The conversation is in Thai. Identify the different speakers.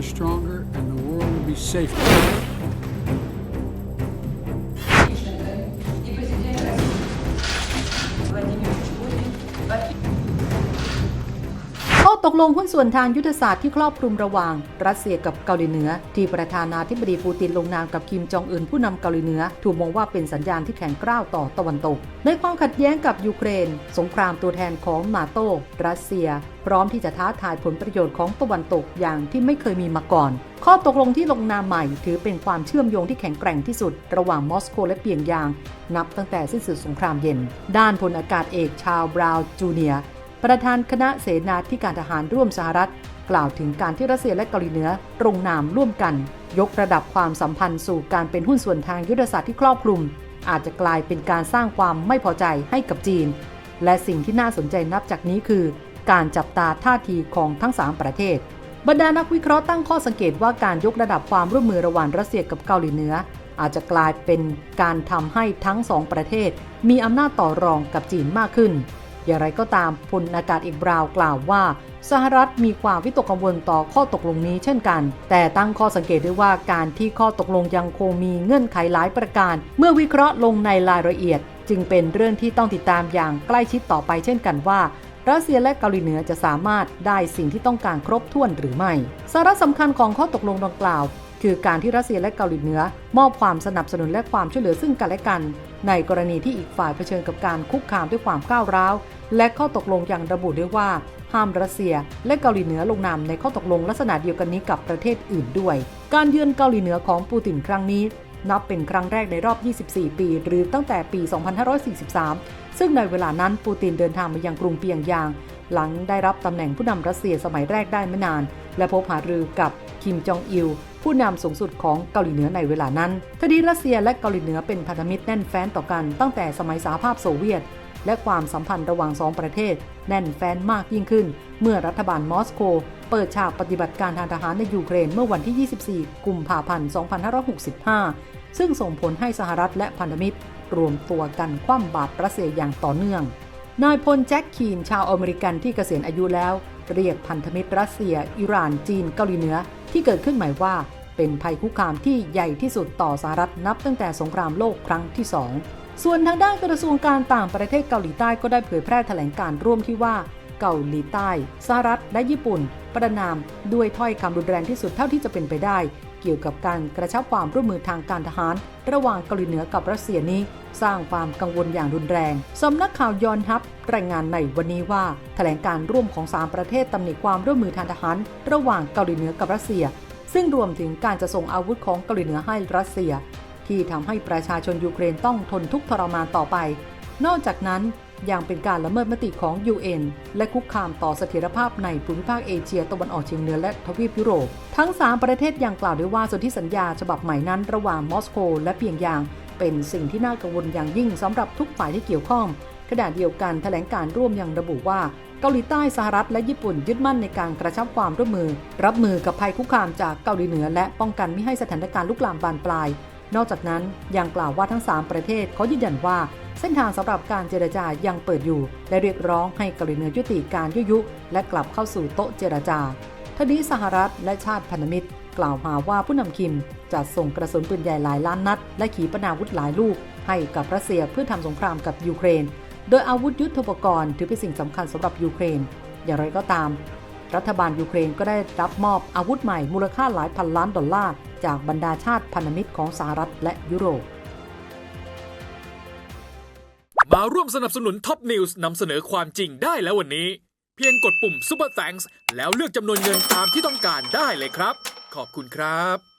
Speaker 1: are stronger and the world will be safer.
Speaker 2: ข้อตกลงหุ้นส่วนทางยุทธศาสตร์ที่ครอบคลุมระหว่างรัสเซียกับเกาหลีเหนือที่ประธานาธิบดีปูตินลงนามกับคิมจองอึนผู้นำเกาหลีเหนือถูกมองว่าเป็นสัญญาณที่แข็งกร้าวต่อตะวันตกในความขัดแย้งกับยูเครนสงครามตัวแทนของนาโตรัสเซียพร้อมที่จะท้าทายผลประโยชน์ของตะวันตกอย่างที่ไม่เคยมีมาก่อนข้อตกลงที่ลงนามใหม่ถือเป็นความเชื่อมโยงที่แข็งแกร่งที่สุดระหว่างมอสโกและเปียงยางนับตั้งแต่สิ้นสุดสงครามเย็นด้านพลอากาศเอกชาร์ลส์บราวน์จูเนียร์ประธานคณะเสนาธิการทหารร่วมสหรัฐกล่าวถึงการที่รัสเซียและเกาหลีเหนือลงนามร่วมกันยกระดับความสัมพันธ์สู่การเป็นหุ้นส่วนทางยุทธศาสตร์ที่ครอบคลุมอาจจะกลายเป็นการสร้างความไม่พอใจให้กับจีนและสิ่งที่น่าสนใจนับจากนี้คือการจับตาท่าทีของทั้ง3ประเทศบรรดานักวิเคราะห์ตั้งข้อสังเกตว่าการยกระดับความร่วมมือระหว่างรัสเซียกับเกาหลีเหนืออาจจะกลายเป็นการทำให้ทั้ง2ประเทศมีอำนาจต่อรองกับจีนมากขึ้นอย่างไรก็ตามพลอากาศเอกบราวน์กล่าวว่าสหรัฐมีความวิตกกังวลต่อข้อตกลงนี้เช่นกันแต่ตั้งข้อสังเกตด้วยว่าการที่ข้อตกลงยังคงมีเงื่อนไขหลายประการเมื่อวิเคราะห์ลงในรายละเอียดจึงเป็นเรื่องที่ต้องติดตามอย่างใกล้ชิดต่อไปเช่นกันว่ารัสเซียและเกาหลีเหนือจะสามารถได้สิ่งที่ต้องการครบถ้วนหรือไม่สาระสำคัญของข้อตกลงดังกล่าวคือการที่รัสเซียและเกาหลีเหนือมอบความสนับสนุนและความช่วยเหลือซึ่งกันและกันในกรณีที่อีกฝ่ายเผชิญกับการคุกคามด้วยความก้าวร้าวและข้อตกลงยังระบุด้วยว่าห้ามรัสเซียและเกาหลีเหนือลงนามในข้อตกลงลักษณะเดียวกันนี้กับประเทศอื่นด้วยการเยือนเกาหลีเหนือของปูตินครั้งนี้นับเป็นครั้งแรกในรอบ 24 ปีหรือตั้งแต่ปี 2543 ซึ่งในเวลานั้นปูตินเดินทางมายังกรุงเปียงยางหลังได้รับตำแหน่งผู้นำรัสเซียสมัยแรกได้ไม่นานและพบหารือกับคิมจองอิลผู้นำสูงสุดของเกาหลีเหนือในเวลานั้นคดีรัสเซียและเกาหลีเหนือเป็นพันธมิตรแน่นแฟ้นต่อกันตั้งแต่สมัยสหภาพโซเวียตและความสัมพันธ์ระหว่าง2ประเทศแน่นแฟ้นมากยิ่งขึ้นเมื่อรัฐบาลมอสโกเปิดฉากปฏิบัติการทางทหารในยูเครนเมื่อวันที่ 24 กุมภาพันธ์ 2565 ซึ่งส่งผลให้สหรัฐและพันธมิตรรวมตัวกันคว่ำบาตรรัสเซียอย่างต่อเนื่องนายพลแจ็คคีนชาวอเมริกันที่เกษียณอายุแล้วเรียกพันธมิตรรัสเซียอิหร่านจีนเกาหลีเหนือที่เกิดขึ้นหมายว่าเป็นภัยคุกคามที่ใหญ่ที่สุดต่อสหรัฐนับตั้งแต่สงครามโลกครั้งที่ 2ส่วนทางด้านกระทรวงการต่างประเทศเกาหลีใต้ก็ได้เผยแพร่แถลงการณ์ร่วมที่ว่าเกาหลีใต้สหรัฐและญี่ปุ่นประณามด้วยถ้อยคำรุนแรงที่สุดเท่าที่จะเป็นไปได้เกี่ยวกับการกระชับความร่วมมือทางการทหารระหว่างเกาหลีเหนือกับรัสเซียนี้สร้างความกังวลอย่างรุนแรงสำนักข่าวยอนฮับรายงานในวันนี้ว่าแถลงการร่วมของ3ประเทศตำหนิความร่วมมือทางทหารระหว่างเกาหลีเหนือกับรัสเซียซึ่งรวมถึงการจะส่งอาวุธของเกาหลีเหนือให้รัสเซียที่ทำให้ประชาชนยูเครนต้องทนทุกข์ทรมานต่อไปนอกจากนั้นยังเป็นการละเมิดมติของ UN และคุกคามต่อเสถียรภาพในภูมิภาคเอเชียตะวันออกเฉียงเหนือและทวีปยุโรปทั้ง3ประเทศยังกล่าวด้วยว่าสนธิสัญญาฉบับใหม่นั้นระหว่างมอสโกและเปียงยางเป็นสิ่งที่น่ากังวลอย่างยิ่งสำหรับทุกฝ่ายที่เกี่ยวข้องขณะเดียวกันแถลงการร่วมยังระบุว่าเกาหลีใต้สหรัฐและญี่ปุ่นยึดมั่นในการกระชับความร่วมมือรับมือกับภัยคุกคามจากเกาหลีเหนือและป้องกันไม่ให้สถานการณ์ลุกลามบานปลายนอกจากนั้นยังกล่าวว่าทั้ง3ประเทศเขายืนยันว่าเส้นทางสำหรับการเจรจายังเปิดอยู่และเรียกร้องให้เกาหลีเหนือยุติการยั่วยุและกลับเข้าสู่โต๊ะเจรจาทั้งนี้สหรัฐและชาติพันธมิตรกล่าวหาว่าผู้นำคิมจะส่งกระสุนปืนใหญ่หลายล้านนัดและขีปนาวุธหลายลูกให้กับรัสเซียเพื่อทำสงครามกับยูเครนโดยอาวุธยุทโธปกรณ์ถือเป็นสิ่งสำคัญสำหรับยูเครนอย่างไรก็ตามรัฐบาลยูเครนก็ได้รับมอบอาวุธใหม่มูลค่าหลายพันล้านดอลลาร์จากบรรดาชาติพันธมิตรของสหรัฐและยุโรป
Speaker 3: มาร่วมสนับสนุนท็อปนิวส์นำเสนอความจริงได้แล้ววันนี้เพียงกดปุ่ม Super Thanks แล้วเลือกจำนวนเงินตามที่ต้องการได้เลยครับขอบคุณครับ